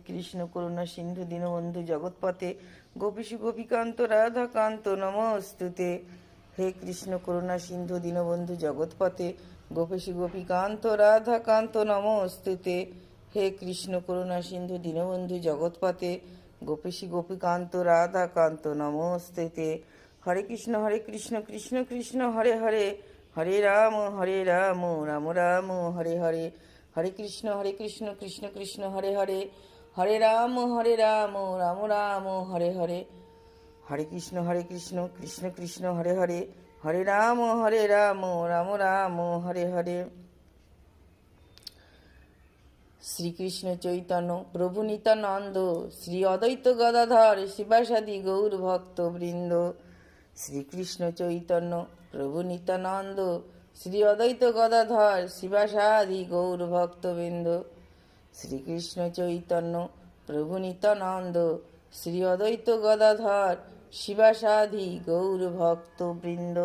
কৃষ্ণ করুণা সিন্ধু দীনবন্ধু জগৎপতে গোপীষু গোপীকান্ত রাধাকান্ত নমস্তুতে। হে কৃষ্ণ করুণা সিন্ধু দীনবন্ধু জগৎপতে গোপীষু গোপীকান্ত রাধাকান্ত নমস্তুতে। হে কৃষ্ণ করুণা সিন্ধু দীনবন্ধু জগৎপতে গোপীষু গোপীকান্ত রাধাকান্ত নমস্তুতে। হরে কৃষ্ণ কৃষ্ণ কৃষ্ণ হরে হরে, হরে রাম রাম রাম হরে হরে। হরে কৃষ্ণ কৃষ্ণ কৃষ্ণ হরে হরে, হরে রাম রাম রাম হরে হরে। হরে কৃষ্ণ কৃষ্ণ কৃষ্ণ হরে হরে, হরে রাম রাম রাম হরে হরে। শ্রীকৃষ্ণ চৈতন্য প্রভু নিত্যানন্দ শ্রী অদ্বৈত গদাধর শিবাসাদি গৌর ভক্ত বৃন্দ। শ্রীকৃষ্ণ চৈতন্য প্রভু নিত্যানন্দ শ্রী অদ্বৈত গদাধর শিবাসাদি গৌর ভক্তবৃন্দ। শ্রীকৃষ্ণ চৈতন্য প্রভু নিত্যানন্দ শ্রী অদ্বৈত গদাধর শিবাসাদি গৌর ভক্তবৃন্দ।